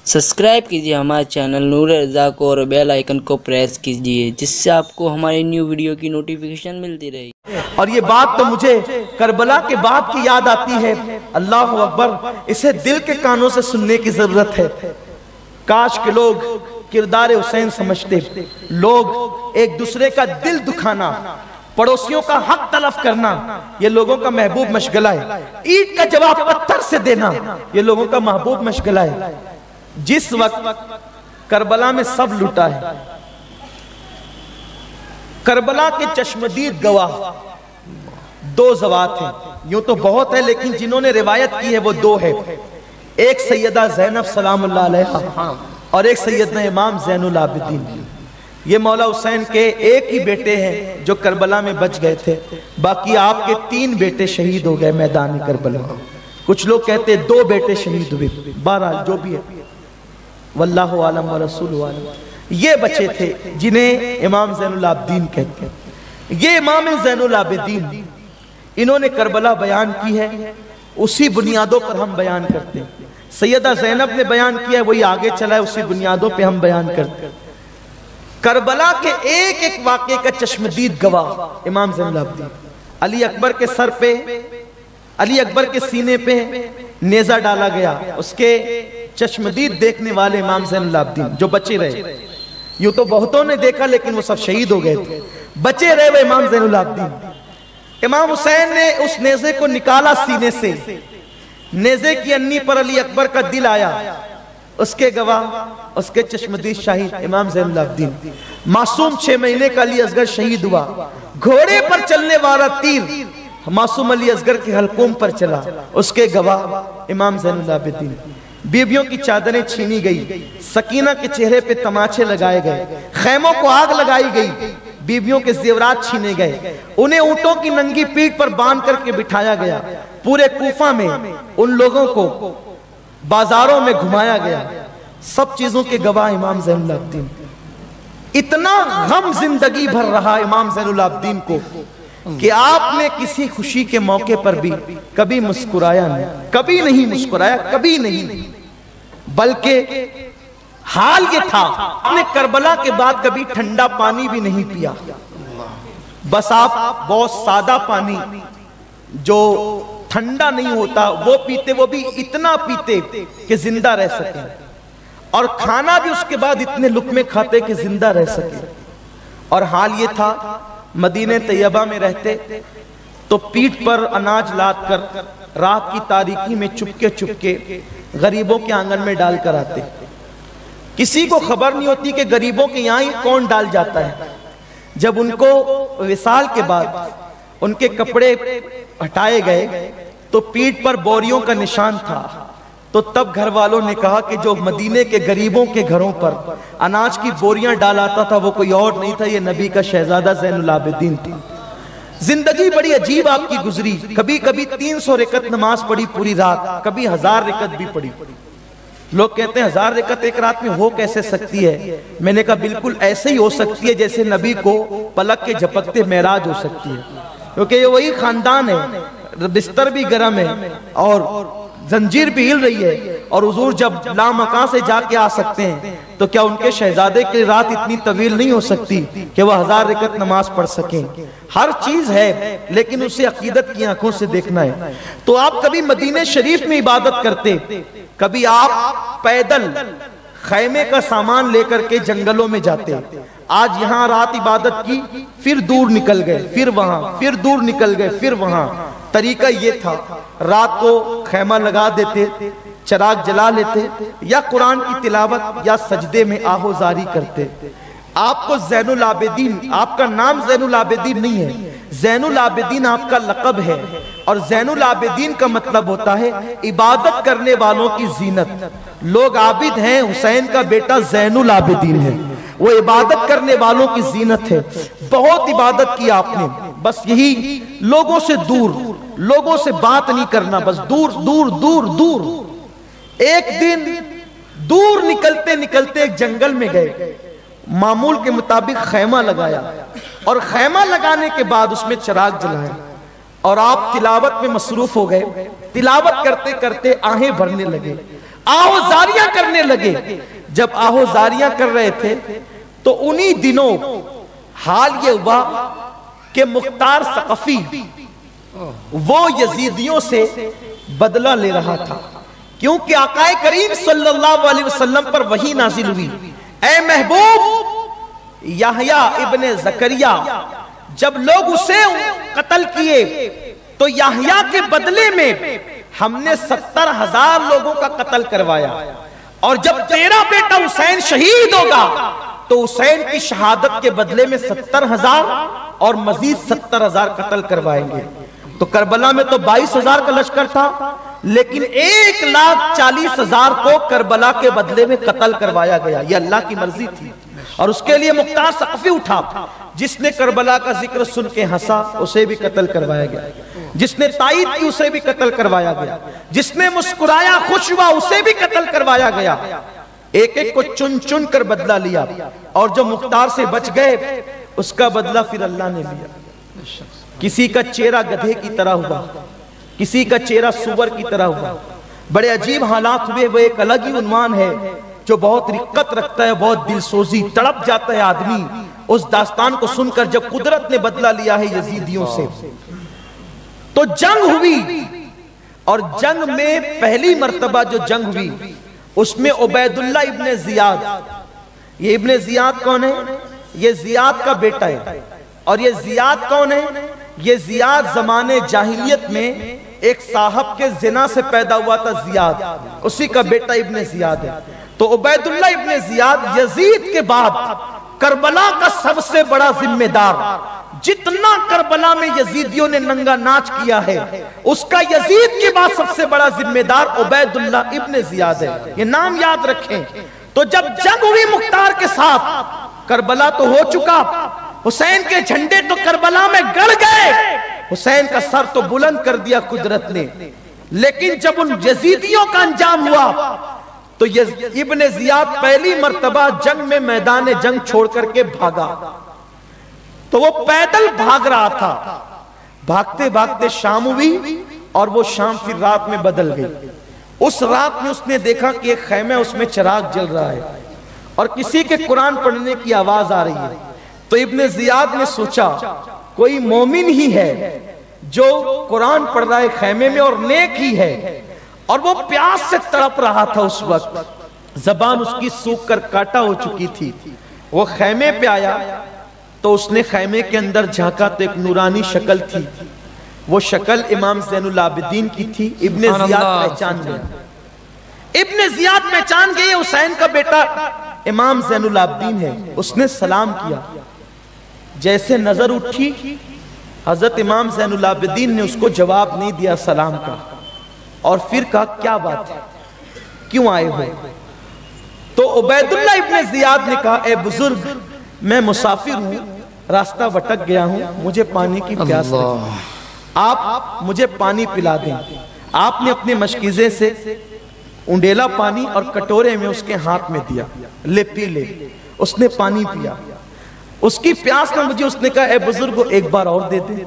Subscribe कीजिए हमारे channel नूर रज़ा को और बेल आइकन को प्रेस कीजिए जिससे आपको हमारी न्यू वीडियो की नोटिफिकेशन मिलती रहे। और ये बात तो मुझे करबला के बाद की याद आती है। अल्लाह अकबर, इसे दिल के कानों से सुनने की जरूरत है। काश के लोग किरदार हुसैन समझते। लोग एक दूसरे का दिल दुखाना, पड़ोसियों का हक तलफ करना, ये लोगों का महबूब मशगला है। ईंट का जवाब पत्थर से देना, ये लोगों का महबूब मशगला है। जिस वक्त करबला में सब लूटा है, करबला के चश्मदीद गवाह दो ज़वात हैं। यूं तो बहुत है, लेकिन जिन्होंने रिवायत की है वो दो है। एक सैयदा ज़ैनब सलामुल्लाह अलैहा और एक सैयदना इमाम ज़ैनुल आबिदीन। ये मौला हुसैन के एक ही बेटे हैं जो करबला में बच गए थे। बाकी आपके 3 बेटे शहीद हो गए मैदान करबला। कुछ लोग कहते हैं 2 बेटे शहीद हुए। बहरहाल जो भी है, वल्लाहु आलम व रसूलुहु आलम। ये बचे थे जिन्हें इमाम ज़ैनुल आबिदीन कहते हैं। ये इमाम ज़ैनुल आबिदीन, इन्होंने करबला बयान की है, उसी बुनियादों पर हम बयान करते हैं। सैयदा ज़ैनब ने बयान किया है, वही आगे चला है, उसी बुनियादों पे हम बयान करते हैं। करबला के एक एक वाक़े का चश्मदीद गवाह इमाम ज़ैनुल आबिदीन। अली अकबर के सर पे, अली अकबर के सीने पे नेज़ा डाला गया, उसके चश्मदीद देखने वाले इमाम ज़ैनुल आबिदीन जो बचे रहे। यूं तो बहुतों ने देखा, लेकिन वो सब शहीद हो गए थे। बचे रहे वो इमाम ज़ैनुल आबिदीन। इमाम हुसैन ने उस नेज़े को निकाला सीने से। नेज़े की अन्नी पर अली अकबर का दिल आया, उसके गवाह उसके चश्मदीद शाहिद इमाम ज़ैनुल आबिदीन। मासूम 6 महीने का अली असगर शहीद हुआ। घोड़े पर चलने वाला तीर मासूम अली असगर के हलकों पर चला, उसके गवाह इमाम ज़ैनुल आबिदीन। बीबियों की चादरें छीनी गई, सकीना के चेहरे पे तमाचे लगाए गए, खैमों को आग लगाई गई, बीबियों के जेवरात छीने गए, उन्हें ऊंटों की नंगी पीठ पर बांध करके बिठाया गया। पूरे कूफा में उन लोगों को बाजारों में घुमाया गया। सब चीजों के गवाह इमाम ज़ैनुल आबिदीन। इतना गम जिंदगी भर रहा इमाम ज़ैनुल आबिदीन को कि आपने किसी खुशी के मौके पर भी कभी मुस्कुराया नहीं, कभी नहीं मुस्कुराया, कभी नहीं। बल्कि हाल ये था, आपने करबला के बाद कभी ठंडा पानी भी नहीं पिया। बस आप बहुत सादा पानी जो ठंडा नहीं होता वो पीते, वो भी इतना पीते कि जिंदा रह सके, और खाना भी उसके बाद इतने लुक़मे खाते कि जिंदा रह सके। और हाल ये था, मदीने तैयबा में रहते तो पीठ पर अनाज लाद कर रात की तारीकी में चुपके चुपके गरीबों के आंगन में डाल कर आते। किसी को खबर नहीं होती कि गरीबों के यहाँ ही कौन डाल जाता है। जब उनको विसाल के बाद उनके कपड़े हटाए गए तो पीठ पर बोरियों का निशान था। तो तब घर वालों ने कहा कि जो मदीने के गरीबों के घरों पर अनाज की बोरियां डालाता था वो कोई और नहीं था, ये नबी का शहजादा ज़ैनुल आबिदीन था। जिंदगी बड़ी अजीब आपकी गुजरी। कभी कभी 300 रकत नमाज पढ़ी पूरी रात, कभी 1000 रकत भी पढ़ी। लोग कहते हैं 1000 रकत एक रात में हो कैसे सकती है? मैंने कहा बिल्कुल ऐसे ही हो सकती है जैसे नबी को पलक के झपकते मेराज हो सकती है, क्योंकि ये वही खानदान है। बिस्तर भी गर्म है और जंजीर भी हिल रही है, और हुजूर जब लामकां से जाके आ सकते हैं तो क्या उनके शहजादे की रात इतनी तवील नहीं हो सकती कि वह 1000 रकत नमाज पढ़ सकें? हर चीज है, लेकिन उसे अकीदत की आंखों से देखना है। तो आप कभी मदीने शरीफ में इबादत करते, कभी आप पैदल खैमे का सामान लेकर के जंगलों में जाते। आज यहाँ रात इबादत की, फिर दूर निकल गए, फिर वहां, फिर दूर निकल गए, फिर वहां। तरीका ये था, रात को खैमा लगा देते, चराग जला लेते, या कुरान की तिलावत या सजदे में आहोजारी करते। आपको ज़ैनुल आबिदीन, आपका नाम ज़ैनुल आबिदीन नहीं है, ज़ैनुल आबिदीन आपका लक़ब है। और ज़ैनुल आबिदीन का मतलब होता है इबादत करने वालों की जीनत। लोग आबिद हैं, हुसैन का बेटा ज़ैनुल आबिदीन है, वो इबादत करने वालों की जीनत है। बहुत इबादत की आपने, बस यही लोगों से दूर, लोगों से बात नहीं करना, बस दूर दूर दूर दूर। एक दिन दूर निकलते निकलते एक जंगल में गए, मामूल के मुताबिक खैमा लगाया, और खैमा लगाने के बाद उसमें चिराग जलाया, और आप तिलावत में मसरूफ हो गए। तिलावत करते करते आहें भरने लगे। آہوزاریاں کرنے لگے. جب آہوزاریاں کر رہے تھے تو انہی دنوں حال یہ ہوا کہ مختار ثقفی وہ یزیدیوں سے بدلہ لے رہا تھا، کیونکہ آقا کریم صلی اللہ علیہ وسلم پر وحی نازل ہوئی، اے محبوب یحییٰ ابن زکریا، جب لوگ اسے قتل کیے تو یحییٰ کے بدلے میں ہم نے 70,000 لوگوں کا قتل کروایا، اور جب تیرا بیٹا حسین شہید ہوگا تو حسین کی شہادت کے بدلے میں 70,000 اور مزید 70,000 قتل کروائیں گے. تو کربلا میں تو 22,000 کا لشکر تھا، لیکن 1,40,000 کو کربلا کے بدلے میں قتل کروایا گیا. یہ اللہ کی مرضی تھی، اور اس کے لیے مختار ثقفی اٹھا. جس نے کربلا کا ذکر سن کے ہنسا اسے بھی قتل کروایا گیا، جس نے تائید کی اسے بھی قتل کروایا گیا، جس نے مسکرایا خوش ہوا اسے بھی قتل کروایا گیا. ایک ایک کو چن چن کر بدلہ لیا، اور جو مختار سے بچ گئے اس کا بدلہ پھر اللہ نے لیا. کسی کا چہرہ گدھے کی طرح ہوا، کسی کا چہرہ سور کی طرح ہوا. بڑے عجیب حالات ہوئے. وہ ایک الگ ہی عنوان ہے جو بہت رقت رکھتا ہے، بہت دل سوزی، تڑپ جاتا ہے آدمی اس داستان کو سن کر. جب قدرت نے بدلہ لیا ہے یزیدیوں سے تو جنگ ہوئی، اور جنگ میں پہلی مرتبہ جو جنگ ہوئی اس میں عبید اللہ ابن زیاد. یہ ابن زیاد کون ہے؟ یہ زیاد کا بیٹا ہے. اور یہ زیاد کون ہے؟ یہ زیاد زمانے جاہلیت میں ایک صاحب کے زنا سے پیدا ہوا تھا زیاد، اسی کا بیٹا ابن زیاد ہے. تو عبید اللہ ابن زیاد یزید کے بعد کربلا کا سب سے بڑا ذمہ دار. جتنا کربلا میں یزیدیوں نے ننگا ناچ کیا ہے اس کا یزید کے بعد سب سے بڑا ذمہ دار عبید اللہ ابن زیاد ہے. یہ نام یاد رکھیں. تو جب جنگ ہوئی مختار کے ساتھ، کربلا تو ہو چکا، حسین کے جھنڈے تو کربلا میں گڑ گئے، حسین کا سر تو بلند کر دیا قدرت نے. لیکن جب ان یزیدیوں کا انجام ہوا تو ابن زیاد پہلی مرتبہ جنگ میں میدان جنگ چھوڑ کر کے بھاگا. تو وہ پیدل بھاگ رہا تھا. بھاگتے بھاگتے شام ہوئی، اور وہ شام پھر رات میں بدل گئی. اس رات میں اس نے دیکھا کہ ایک خیمہ اس میں چراغ جل رہا ہے اور کسی کے قرآن پڑھنے کی آواز آ رہی ہے. تو ابن زیاد نے سوچا کوئی مومن ہی ہے جو قرآن پڑھ رہا ہے خیمے میں اور نیک ہی ہے. اور وہ پیاس سے تڑپ رہا تھا. اس وقت زبان اس کی سوکھ کر کاٹا ہو چکی تھی. وہ خیمے پہ آیا تو اس نے خیمے کے اندر جھانکا تو ایک نورانی شکل تھی. وہ شکل امام زین العابدین کی تھی. ابن زیاد پہچان گیا. ابن زیاد پہچان گئے حسین کا بیٹا امام زین العابدین ہے. اس نے سلام کیا. جیسے نظر اٹھی حضرت امام زین العابدین نے اس کو جواب نہیں دیا سلام کا، اور پھر کہا کیا بات ہے، کیوں آئے ہو؟ تو عبید اللہ ابن زیاد نے کہا اے بزرگ، میں مسافر ہوں، راستہ بھٹک گیا ہوں، مجھے پانی کی پیاس لگی، آپ مجھے پانی پلا دیں. آپ نے اپنے مشکیزے سے انڈیلا پانی اور کٹورے میں اس کے ہاتھ میں دیا، لے پی لے. اس نے پانی پیا. اس کی پیاس نہ مجھے. اس نے کہا اے بزرگ ایک بار اور دے دیں.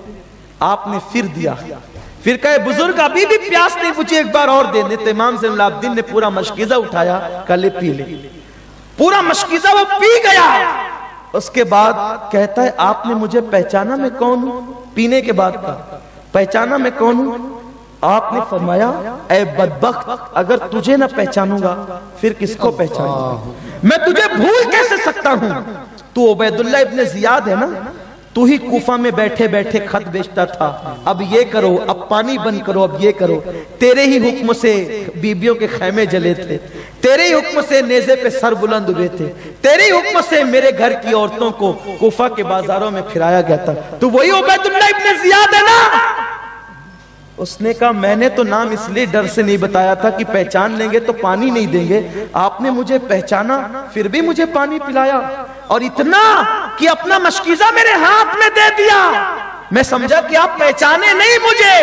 آپ نے پھر دیا. پھر کہا اے بزرگ ابھی بھی پیاس نہیں مجھے ایک بار اور دے دیں. تو امام زین العابدین نے پورا مشکیزہ اٹھایا، کہا لے پی لے. پورا مشکیزہ وہ پی گیا. اس کے بعد کہتا ہے آپ نے مجھے پہچانا میں کون ہوں؟ پینے کے بعد کہا پہچانا میں کون ہوں؟ آپ نے فرمایا اے بدبخت، اگر تجھے نہ پہچانوں گا پھر کس کو پہچانوں گا؟ میں تجھے بھول کیسے سکتا ہوں؟ تو عبید اللہ ابن زیاد ہے نا، تو ہی کوفہ میں بیٹھے بیٹھے خط بیچتا تھا. اب یہ کرو، اب پانی بند کرو، اب یہ کرو. تیرے ہی حکم سے بیبیوں کے خیمے جلے تھے، تیرے ہی حکم سے نیزے پہ سر بلند ہوئے تھے، تیرے ہی حکم سے میرے گھر کی عورتوں کو کوفہ کے بازاروں میں پھرایا گیا تھا. تو وہی عبید اللہ ابن زیاد ہے نا. اس نے کہا میں نے تو نام اس لیے ڈر سے نہیں بتایا تھا کہ پہچان لیں گے تو پانی نہیں دیں گے. آپ نے مجھے پہچانا پھر بھی مجھے پانی پلایا، اور اتنا کہ اپنا مشکیزہ میرے ہاتھ میں دے دیا. میں سمجھا کہ آپ پہچانے نہیں مجھے.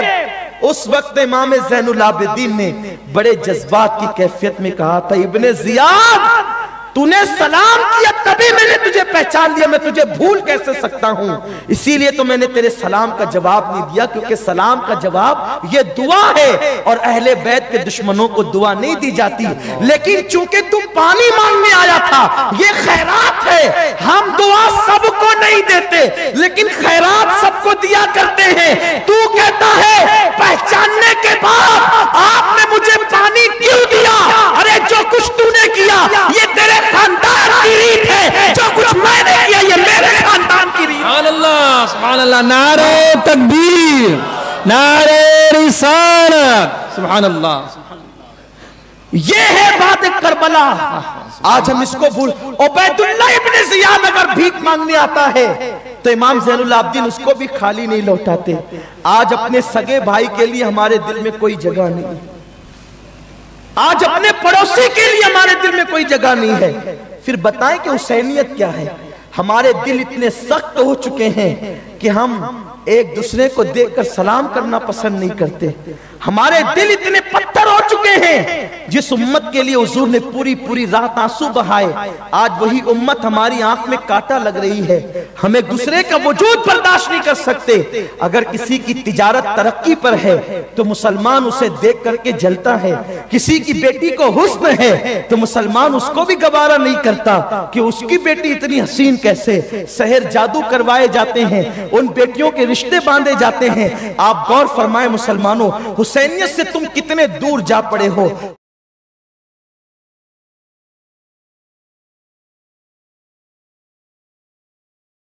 اس وقت امام زین العابدین نے بڑے جذبات کی کیفیت میں کہا تھا ابن زیاد तूने सलाम किया तभी मैंने तुझे पहचान लिया, मैं तुझे भूल कैसे सकता हूं। इसीलिए तो मैंने तेरे सलाम का जवाब नहीं दिया, क्योंकि सलाम का जवाब ये दुआ है और अहले बैत के दुश्मनों को दुआ नहीं दी जाती। लेकिन चूंकि तू पानी मांगने आया था, ये खैरात है, हम दुआ सबको नहीं देते लेकिन खैरात सबको दिया करते हैं। तू कहता है पहचानने के बाद आपने मुझे पानी क्यों दिया? अरे जो कुछ तूने किया ये तेरे खानदान की रीत है, जो कुछ मैंने किया ये मेरे खानदान की रीत। सुभान अल्लाह, नारे तकबीर, नारे रिसालत, सुभान अल्लाह। ये है बात करबला। आज हम इसको भूल। उबैदुल्लाह इब्न ज़ियाद अगर भीख मांगने आता है तो इमाम ज़ैनुल आबिदीन उसको भी खाली नहीं लौटाते। आज अपने सगे भाई के लिए हमारे दिल में कोई जगह नहीं, आज अपने पड़ोसी के लिए हमारे दिल में कोई जगह नहीं है। फिर बताएं कि हुसैनियत क्या है। हमारे दिल इतने सख्त हो चुके हैं कि हम एक दूसरे को देखकर सलाम करना पसंद नहीं करते। हमारे दिल इतने पत्थर हो चुके हैं। जिस उम्मत के लिए हुजूर ने पूरी पूरी रात आंसू बहाए, आज वही उम्मत हमारी आंख में कांटा लग रही है। हम एक दूसरे का वजूद बर्दाश्त नहीं कर सकते। अगर किसी की तिजारत तरक्की पर है तो मुसलमान उसे देख करके जलता है। किसी की बेटी को हुस्न है तो मुसलमान उसको भी गवारा नहीं करता कि उसकी बेटी इतनी हसीन कैसे। शहर जादू करवाए जाते हैं, उन बेटियों के रिश्ते बांधे जाते हैं। आप गौर फरमाए मुसलमानों, हुसैनियत से तुम कितने दूर जा पड़े हो।